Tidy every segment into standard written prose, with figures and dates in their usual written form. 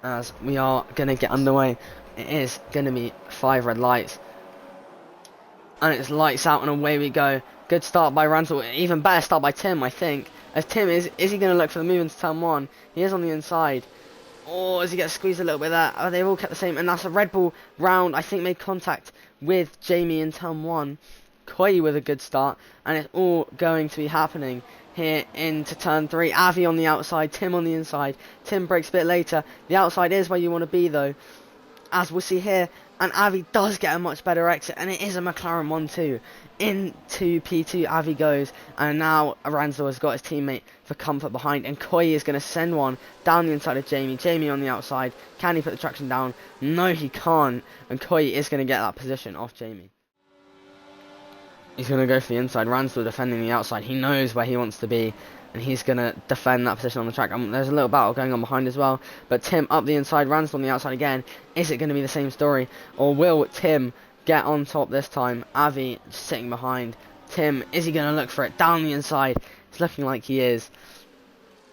as we are going to get underway. It is going to be 5 red lights, and it's lights out and away we go. Good start by Ransel, even better start by Tim, I think. As Tim, is he going to look for the move into turn 1? He is on the inside. Or as he gets squeezed a little bit there. Oh, they've all kept the same, and that's a Red Bull round, I think, made contact with Jamie in turn 1. Koi with a good start, and it's all going to be happening here into turn 3. Avi on the outside, Tim on the inside. Tim breaks a bit later. The outside is where you want to be, though, as we'll see here. And Avi does get a much better exit, and it is a McLaren 1-2. Into P2, Avi goes, and now Ransel has got his teammate for comfort behind, and Koi is going to send one down the inside of Jamie. Jamie on the outside. Can he put the traction down? No, he can't, and Koi is going to get that position off Jamie. He's going to go for the inside. Ransel defending the outside. He knows where he wants to be, and he's going to defend that position on the track. There's a little battle going on behind as well, but Tim up the inside, Ransel on the outside again. Is it going to be the same story, or will Tim get on top this time? Avi sitting behind. Tim, is he going to look for it down the inside? It's looking like he is,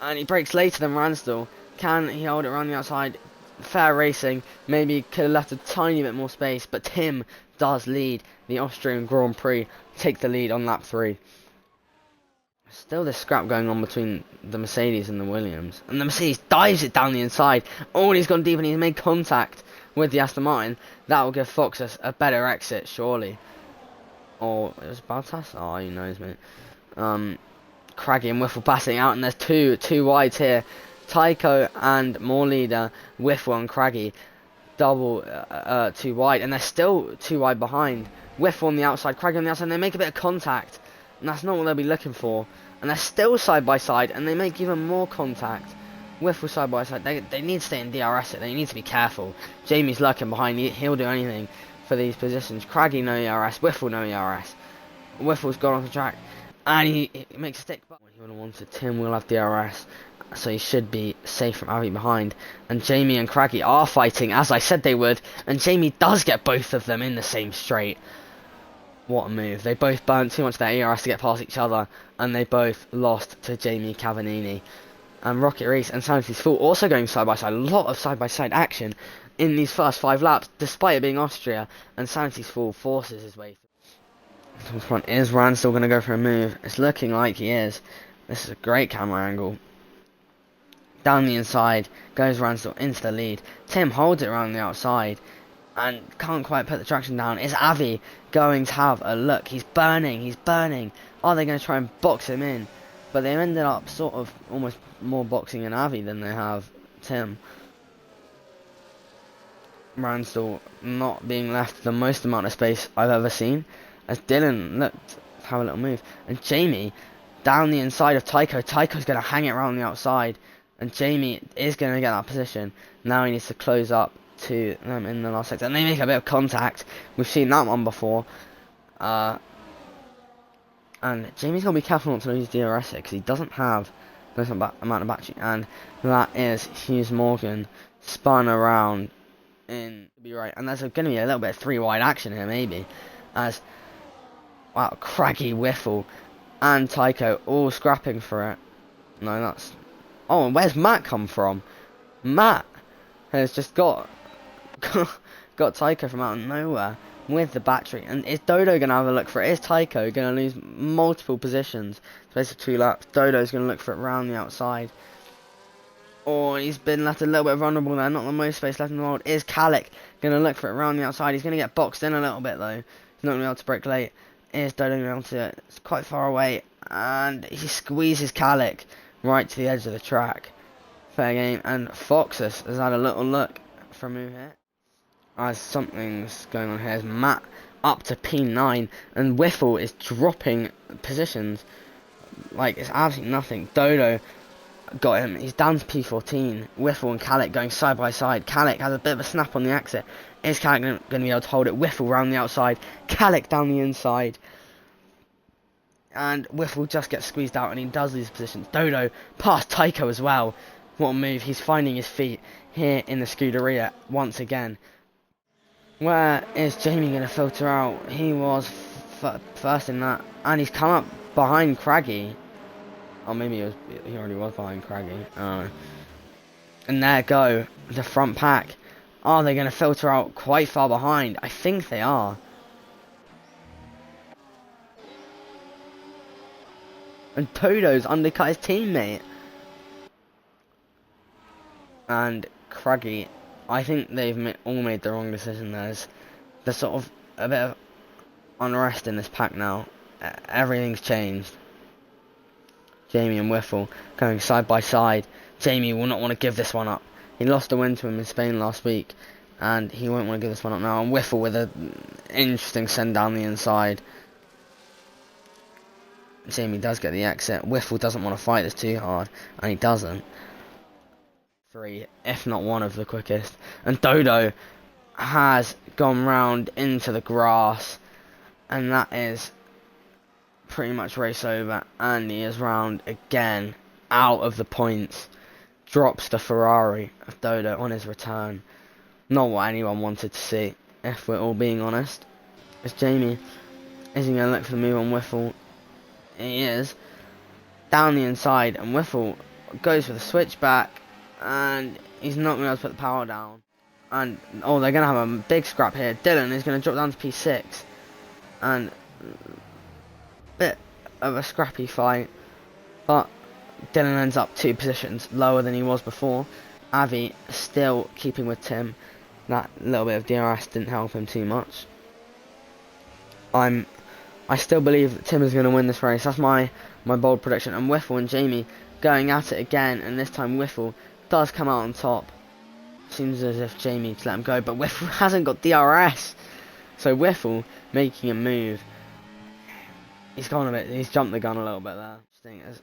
and he breaks later than Ransel. Can he hold it around the outside? Fair racing. Maybe could have left a tiny bit more space, but Tim does lead the Austrian Grand Prix, take the lead on lap 3. Still this scrap going on between the Mercedes and the Williams, and the Mercedes dives it down the inside. Oh, and he's gone deep and he's made contact with the Aston Martin. That will give Fox a better exit, surely. Or it was Bottas? Oh, he knows, mate. Craggy and Whiffle passing out, and there's two wides here. Tycho and more leader, Whiffle and Craggy, double 2 wide, and they're still 2 wide behind. Whiffle on the outside, Craggy on the outside, and they make a bit of contact, and that's not what they'll be looking for. And they're still side by side, and they make even more contact. Whiffle side by side. They need to stay in DRS it. They need to be careful. Jamie's lurking behind. He'll do anything for these positions. Craggy no ERS. Whiffle no ERS. Whiffle's gone off the track, and he makes a stick. But he would have wanted. Tim will have DRS, so he should be safe from Avi behind. And Jamie and Craggy are fighting, as I said they would. And Jamie does get both of them in the same straight. What a move. They both burnt too much of their ERS to get past each other, and they both lost to Jamie Cavallini. And Rocket Race and Sanity's Full also going side by side. A lot of side by side action in these first 5 laps, despite it being Austria, and Sanity's Full forces his way through. To the front. Is Rand still going to go for a move? It's looking like he is. This is a great camera angle. Down the inside goes Ransel into the lead. Tim holds it around the outside and can't quite put the traction down. Is Avi going to have a look? He's burning. He's burning. Are they going to try and box him in? But they've ended up sort of almost more boxing in Avi than they have Tim. Ransel not being left the most amount of space I've ever seen, as Dylan looked to have a little move. And Jamie down the inside of Tycho. Tycho's going to hang it around the outside, and Jamie is going to get that position. Now he needs to close up to them in the last sector, and they make a bit of contact. We've seen that one before. And Jamie's going to be careful not to lose DRS because he doesn't have this amount of battery. And that is Hughes Morgan spun around in to be right. And there's going to be a little bit of 3 wide action here, maybe. As, wow, Craggy, Whiffle, and Tycho all scrapping for it. No, that's... Oh, and where's Matt come from? Matt has just got Tycho from out of nowhere with the battery. And is Dodo going to have a look for it? Is Tycho going to lose multiple positions? Space of 2 laps. Dodo's going to look for it round the outside. Or he's been left a little bit vulnerable there. Not the most space left in the world. Is Kalik going to look for it round the outside? He's going to get boxed in a little bit though. He's not going to be able to break late. Is Dodo going to be able to? It's quite far away. And he squeezes Kalik right to the edge of the track. Fair game. And Foxus has had a little look for a move here. As something's going on here. As Matt up to P9. And Whiffle is dropping positions. Like it's absolutely nothing. Dodo got him. He's down to P14. Whiffle and Kalik going side by side. Kalik has a bit of a snap on the exit. Is Kalik going to be able to hold it? Whiffle round the outside. Kalik down the inside. And Whiffle just gets squeezed out and he does lose positions. Dodo past Tycho as well. What a move. He's finding his feet here in the Scuderia once again. Where is Jamie going to filter out? He was first in that. And he's come up behind Craggy. Oh, maybe he already was behind Craggy. And there go, the front pack. Are they going to filter out quite far behind? I think they are. And Todo's undercut his teammate. And Craggy, I think they've all made the wrong decision. There's sort of a bit of unrest in this pack now. Everything's changed. Jamie and Wiffle going side by side. Jamie will not want to give this one up. He lost a win to him in Spain last week, and he won't want to give this one up now. And Wiffle with an interesting send down the inside. Jamie does get the exit. Wiffle doesn't want to fight this too hard, and he doesn't. 3, if not one of the quickest. And Dodo has gone round into the grass, and that is pretty much race over. And he is round again, out of the points. Drops the Ferrari of Dodo on his return. Not what anyone wanted to see, if we're all being honest. It's Jamie. Is he going to look for the move on Wiffle? He is. Down the inside, and Wiffle goes for the switchback, and he's not going to be able to put the power down. And, oh, they're going to have a big scrap here. Dylan is going to drop down to P6. And bit of a scrappy fight, but Dylan ends up 2 positions lower than he was before. Avi still keeping with Tim. That little bit of DRS didn't help him too much. I still believe that Tim is going to win this race. That's my bold prediction. And Wiffle and Jamie going at it again, and this time Wiffle does come out on top. Seems as if Jamie to let him go, but Wiffle hasn't got DRS. So Wiffle making a move. He's jumped the gun a little bit there. As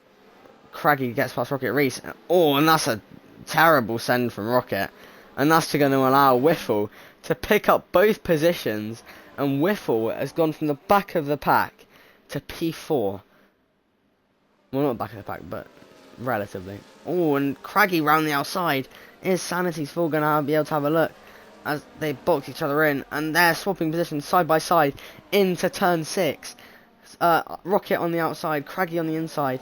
Craggy gets past Rocket Reese. Oh, and that's a terrible send from Rocket. And that's going to allow Wiffle to pick up both positions. And Wiffle has gone from the back of the pack to P4. Well, not back of the pack, but relatively. Oh, and Craggy round the outside. Is Sanity's Full going to be able to have a look as they box each other in, and they're swapping positions side by side into turn 6. Rocket on the outside, Craggy on the inside,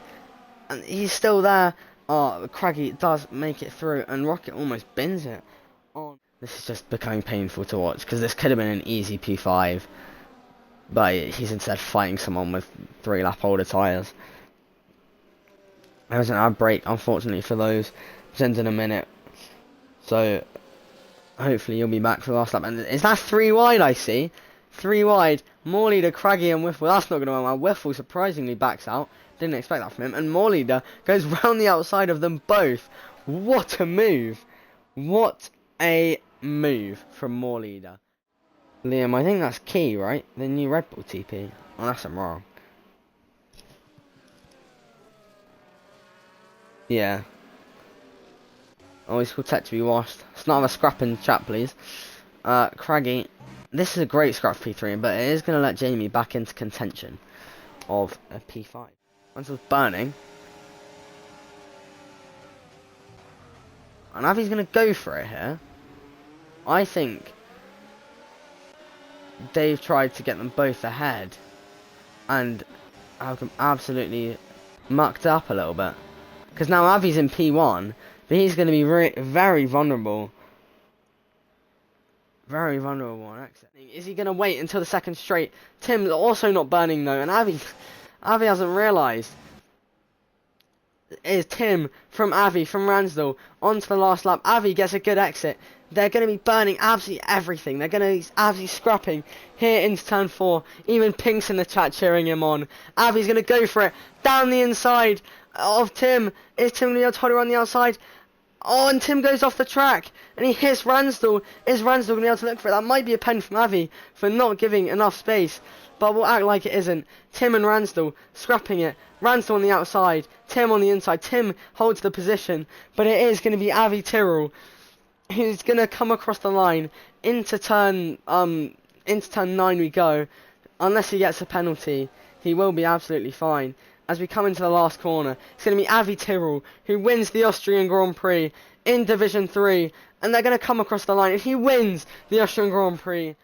and he's still there. Craggy does make it through, and Rocket almost bins it. This is just becoming painful to watch, because this could have been an easy P5, but he's instead fighting someone with 3 lap holder tyres. There was an ad break, unfortunately, for those. Which ends in a minute. So, hopefully you'll be back for the last lap. And is that 3 wide, I see? 3 wide. More leader, Craggy and Wiffle. That's not going to win well. Wiffle surprisingly backs out. Didn't expect that from him. And more leader goes round the outside of them both. What a move. What a move from more leader. Liam, I think that's key, right? The new Red Bull TP. Unless I'm wrong. Yeah. Oh, he's called Tech to be washed. Let's not have a scrap in the chat, please. Craggy. This is a great scrap for P3, but it is going to let Jamie back into contention of a P5. Once it was burning. And Avi's going to go for it here. I think they've tried to get them both ahead. And have them absolutely mucked up a little bit. Because now Avi's in P1, but he's going to be very vulnerable. Very vulnerable on exit. Is he going to wait until the second straight? Tim's also not burning though, and Avi hasn't realised. Is Tim from Avi, from Ransdell, onto the last lap. Avi gets a good exit. They're going to be burning absolutely everything. They're going to be absolutely scrapping here into turn 4. Even Pink's in the chat cheering him on. Avi's going to go for it. Down the inside of Tim. Is Tim going to be able to hold her on the outside? Oh, and Tim goes off the track. And he hits Ransdell. Is Ransdell going to be able to look for it? That might be a pen from Avi for not giving enough space. But we'll act like it isn't. Tim and Ransdell scrapping it. Ransdell on the outside. Tim on the inside. Tim holds the position. But it is going to be Avi Tyrrell who's going to come across the line into turn 9 we go. Unless he gets a penalty, he will be absolutely fine. As we come into the last corner, it's going to be Avi Tyrrell who wins the Austrian Grand Prix in Division 3. And they're going to come across the line. And he wins the Austrian Grand Prix.